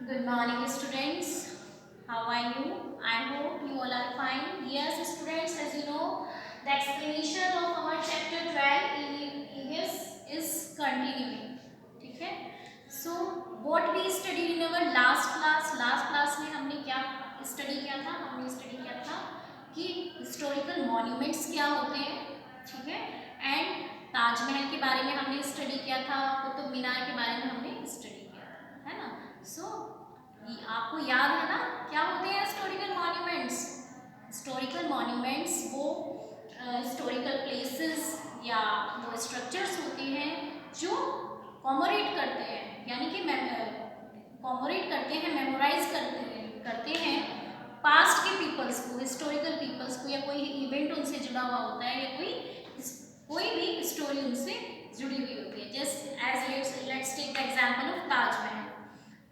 Good morning, students. How are you? I hope you all are fine. Yes, students, as you know, the explanation of our chapter 12 is continuing. ठीक है? So, what we studied in our last class में हमने क्या study किया था? हमने study किया था कि historical monuments क्या होते हैं, ठीक है? And ताजमहल के बारे में हमने study किया था, कुतुब मीनार के बारे में हमने study किया था, है ना? आपको याद है ना क्या होते हैं हिस्टोरिकल मॉन्यूमेंट्स। हिस्टोरिकल मॉन्यूमेंट्स वो हिस्टोरिकल प्लेसेस या वो स्ट्रक्चर्स होते हैं जो कॉमोरेट करते हैं, यानी कि कॉमोरेट करते हैं, मेमोराइज करते हैं पास्ट के पीपल्स को, हिस्टोरिकल पीपल्स को, या कोई इवेंट उनसे जुड़ा हुआ होता है, या कोई भी स्टोरी उनसे जुड़ी हुई होती है। Just as let's take the example of Taj Mahal.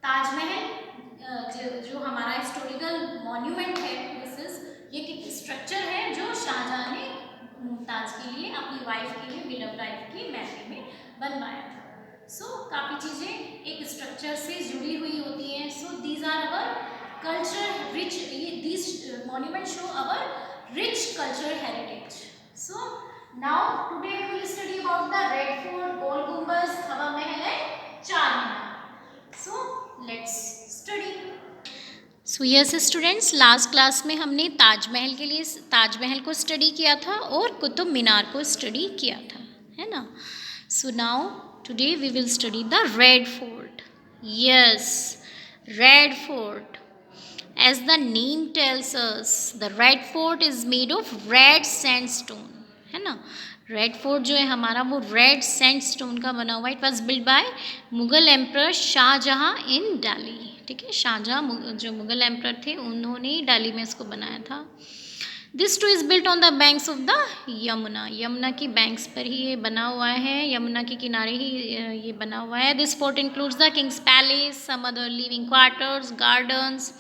Taj Mahal जो हमारा हिस्टोरिकल मॉन्यूमेंट है, दिस इज ये स्ट्रक्चर है जो शाहजहां ने मुमताज के लिए, अपनी वाइफ के लिए, बिलव वाइफ की मैरिज में बनवाया था। काफ़ी चीज़ें एक स्ट्रक्चर से जुड़ी हुई होती हैं। These are our culture rich, these monument show our rich culture heritage. Now today we will study about the Red Fort, Gol Gumbaz, Hawa Mahal and Char Minar. Let's study. Yes students, last class में हमने ताजमहल को स्टडी किया था और कुतुब मीनार को स्टडी किया था, है ना। Now today we will study the Red Fort. Yes, Red Fort, as the name tells us, the Red Fort is made of red sandstone, है ना। रेड फोर्ट जो है हमारा वो रेड सैंडस्टोन का बना हुआ है। It was build by Mughal emperor Shah Jahan in Delhi, ठीक है। शाहजहां जो मुगल एम्पर थे उन्होंने दिल्ली में इसको बनाया था। This two is built on the banks of the Yamuna, Yamuna की बैंक्स पर ही ये बना हुआ है, यमुना के किनारे ही ये बना हुआ है। This fort includes the king's palace, some other living quarters, gardens,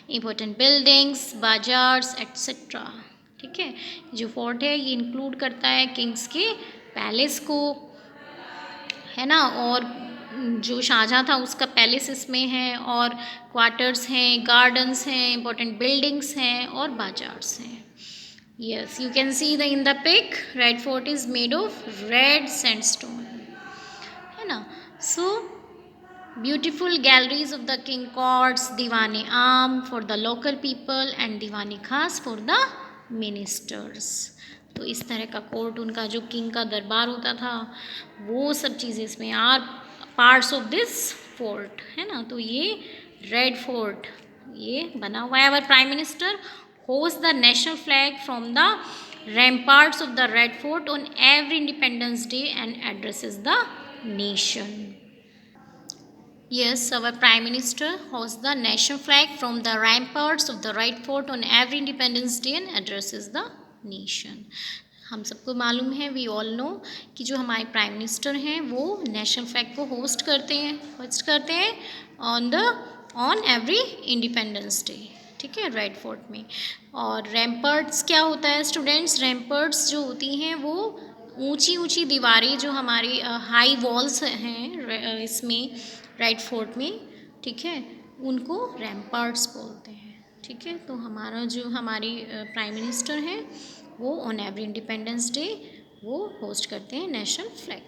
important buildings, bazaars et cetera, ठीक है। जो फोर्ट है ये इंक्लूड करता है किंग्स के पैलेस को, है ना, और जो शाहजहाँ था उसका पैलेस इसमें है, और क्वार्टर्स हैं, गार्डन्स हैं, इंपॉर्टेंट बिल्डिंग्स हैं और बाजार्स हैं। Yes, you can see the in the pic, Red Fort is made of red sandstone, है ना। Beautiful galleries of the king courts, Diwan-e Aam for the local people and Diwan-e Khas for the ministers. तो इस तरह का court, उनका जो king का दरबार होता था, वो सब चीज़ें इसमें are parts of this fort, है ना। तो ये रेड फोर्ट ये बना हुआ है। Our prime minister host the national flag from the ramparts of the red fort on every independence day and addresses the nation. Yes, our Prime Minister hoists the national flag from the ramparts of the Red Fort on every Independence Day and addresses the nation. हम सबको मालूम है, we all know, कि जो हमारे prime minister हैं वो national flag को होस्ट करते हैं ऑन एवरी इंडिपेंडेंस डे, ठीक है, रेड फोर्ट में। और रैम्पर्ट्स क्या होता है स्टूडेंट्स? रैम्पर्ट्स जो होती हैं वो ऊंची ऊंची दीवारें, जो हमारी हाई वॉल्स हैं इसमें रेड फोर्ट में, ठीक है, उनको रैम्पर्ट्स बोलते हैं, ठीक है। तो हमारी प्राइम मिनिस्टर हैं वो ऑन एवरी इंडिपेंडेंस डे वो होस्ट करते हैं नेशनल फ्लैग,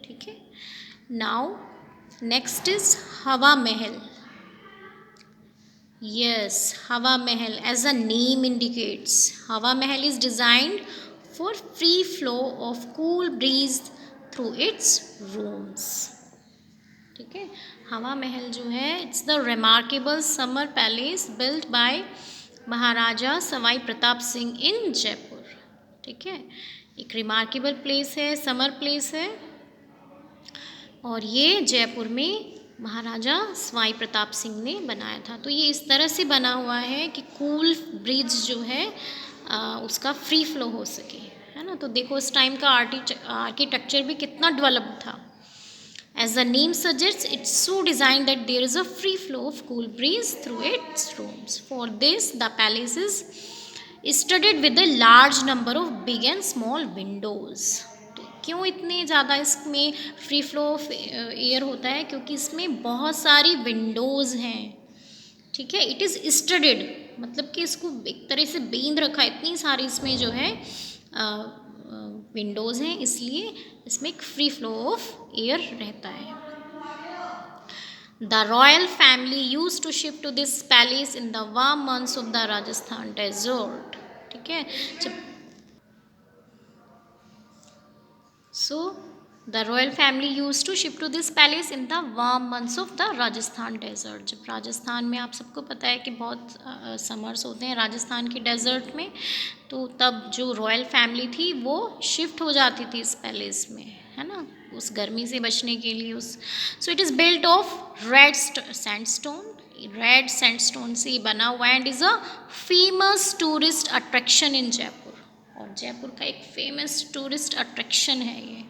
ठीक है। नाउ नेक्स्ट इज हवा महल। Yes, Hawa Mahal, as the name indicates, Hawa Mahal is designed for free flow of cool breeze through its rooms. ठीक है, हवा महल जो है it's the remarkable summer palace built by Maharaja Sawai Pratap Singh in Jaipur, ठीक है। एक remarkable place है, समर प्लेस है, और ये जयपुर में महाराजा सवाई प्रताप सिंह ने बनाया था। तो ये इस तरह से बना हुआ है कि कूल ब्रिज जो है उसका फ्री फ्लो हो सके, है ना। तो देखो उस टाइम का आर्किटेक्चर भी कितना डेवलप था। As the name suggests, it's so designed that there is a free flow of cool breeze through its rooms. For this, the palace is studded with a large number of big and small windows. क्यों इतने ज़्यादा इसमें free flow of air होता है? क्योंकि इसमें बहुत सारी विंडोज़ हैं, ठीक है। इट इज़ स्टडेड, मतलब कि इसको एक तरह से बींद रखा है, इतनी सारी इसमें जो है विंडोज़ हैं, इसलिए इसमें एक फ्री फ्लो ऑफ एयर रहता है। The royal family used to shift to this palace in the warm months of the Rajasthan desert, ठीक है। जब So, the royal family used to shift to this palace in the warm months of the Rajasthan desert. जब राजस्थान में, आप सबको पता है कि बहुत समर्स होते हैं राजस्थान के डेजर्ट में, तो तब जो रॉयल फैमिली थी वो शिफ्ट हो जाती थी इस पैलेस में, है ना, उस गर्मी से बचने के लिए। उस so it is built of red sandstone, red sandstone से बना हुआ, and is a famous tourist attraction in Jaipur, और जयपुर का एक फेमस टूरिस्ट अट्रैक्शन है ये,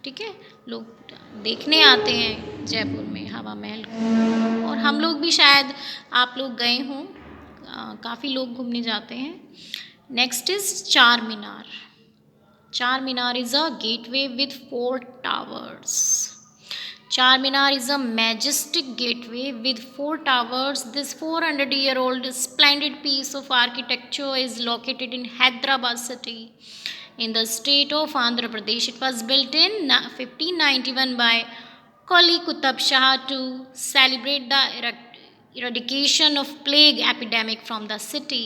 ठीक है। लोग देखने आते हैं जयपुर में हवा महल को, और हम लोग भी, शायद आप लोग गए हों, काफ़ी लोग घूमने जाते हैं। Next is Char Minar. Char Minar is a gateway with 4 towers. Charminar is a majestic gateway with 4 towers. This 400-year-old splendid piece of architecture is located in Hyderabad city in the state of Andhra Pradesh. It was built in 1591 by Qali Qutb Shah to celebrate the eradication of plague epidemic from the city.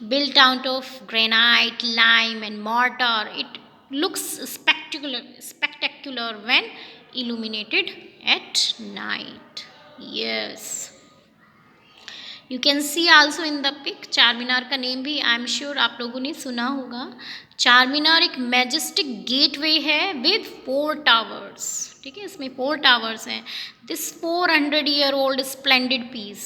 Built out of granite, lime and mortar, it looks spectacular when illuminated at night. Yes, you can see also in the pic, Charminar का name भी I am sure आप लोगों ने सुना होगा। चारमीनार एक majestic gateway है with 4 towers, ठीक है, इसमें 4 टावर्स हैं। दिस 400-year-old स्प्लेंडेड पीस,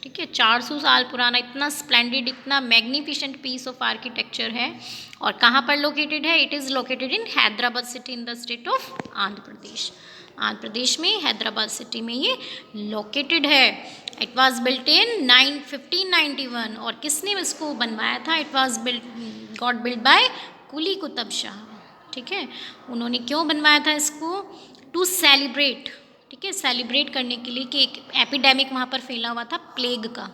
ठीक है, 400 साल पुराना इतना स्प्लेंडेड, इतना मैग्निफिशेंट पीस ऑफ आर्किटेक्चर है, और कहाँ पर लोकेटेड है? It is located in Hyderabad city in the state of Andhra Pradesh. Andhra Pradesh में हैदराबाद सिटी में ये लोकेटेड है। इट वॉज बिल्ट इन 1591, और किसने इसको बनवाया था? It was got built by Quli Qutub Shah, ठीक है। उन्होंने क्यों बनवाया था इसको? टू सेलिब्रेट, ठीक है, सेलिब्रेट करने के लिए कि एक एपिडेमिक वहाँ पर फैला हुआ था प्लेग का,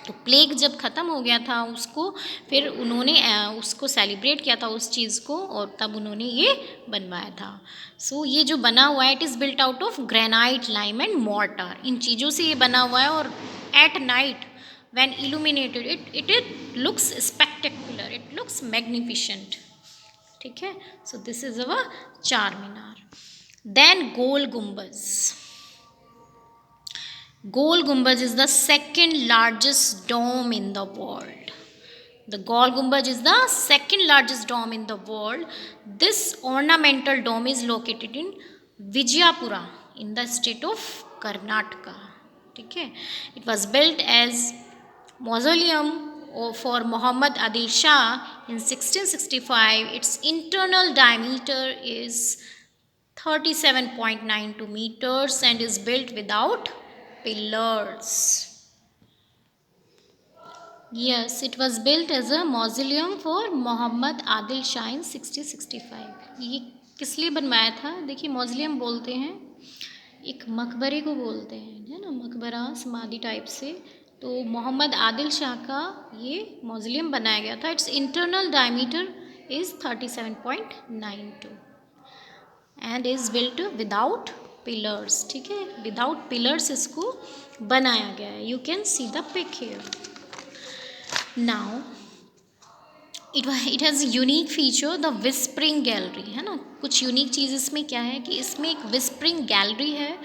तो प्लेग जब ख़त्म हो गया था उसको, फिर उन्होंने उसको सेलिब्रेट किया था उस चीज़ को, और तब उन्होंने ये बनवाया था। सो ये जो बना हुआ है, it is built out of granite, lime and mortar, इन चीज़ों से ये बना हुआ है, और at night when illuminated it looks spectacular, it looks magnificent, ठीक है। सो दिस इज़ अवर चार मीनार। देन गोल गुम्बज। Gol Gumbaj is the second largest dome in the world. The Gol Gumbaj is the second largest dome in the world. This ornamental dome is located in Vijayapura in the state of Karnataka. Okay. It was built as mausoleum for Muhammad Adil Shah in 1665. Its internal diameter is 37.92 meters and is built without pillars. Yes, it was built as a mausoleum for Muhammad Adil Shah in 1665. ये किस लिए बनवाया था? देखिए, मौजोलियम बोलते हैं एक मकबरे को बोलते हैं, है ना, मकबरा समाधि टाइप से। तो मोहम्मद आदिल शाह का ये मौजोलियम बनाया गया था। Its internal diameter is 37.92 and is built without pillars, ठीक है, विदाउट पिलर्स इसको बनाया गया है। You can see the pic here. Now it has unique feature the whispering gallery, है ना। कुछ यूनिक चीज़ इसमें क्या है कि इसमें एक विस्परिंग गैलरी है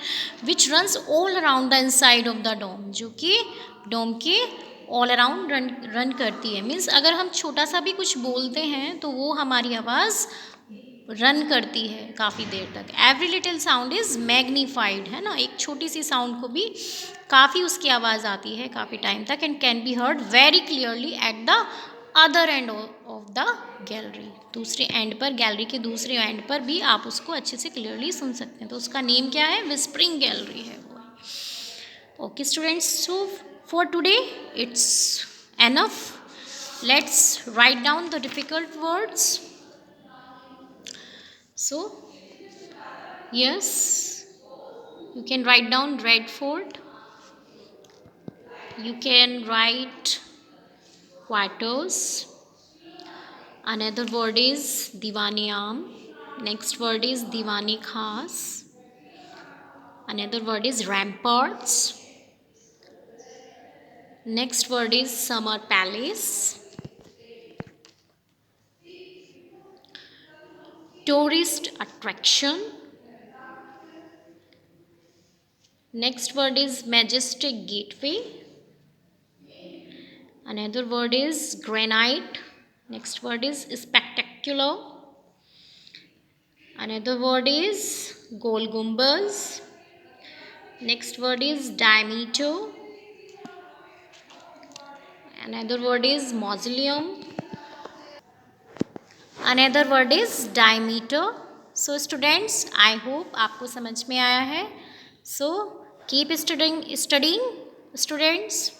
which runs all around the inside of the dome, जो कि डोम के ऑल अराउंड रन करती है। मीन्स अगर हम छोटा सा भी कुछ बोलते हैं तो वो हमारी आवाज़ रन करती है काफ़ी देर तक। Every little sound is magnified, है ना, एक छोटी सी साउंड को भी काफ़ी उसकी आवाज़ आती है काफ़ी टाइम तक, and can be heard very clearly at the other end of the gallery. दूसरे एंड पर, गैलरी के दूसरे एंड पर भी आप उसको अच्छे से क्लियरली सुन सकते हैं। तो उसका नेम क्या है? विस्परिंग गैलरी है वो। Okay students, so for today it's enough. Let's write down the difficult words. So yes, you can write down Red Fort. You can write quarters. Another word is Diwani Aam. Next word is Diwani Khas. Another word is ramparts. Next word is Summer Palace. Tourist attraction. Next word is Majestic Gateway. Another word is granite. Next word is spectacular. Another word is Gol Gumbaz. Next word is diameter. Another word is mausoleum. Another word is diameter. So students, I hope आपको समझ में आया है. So keep studying students.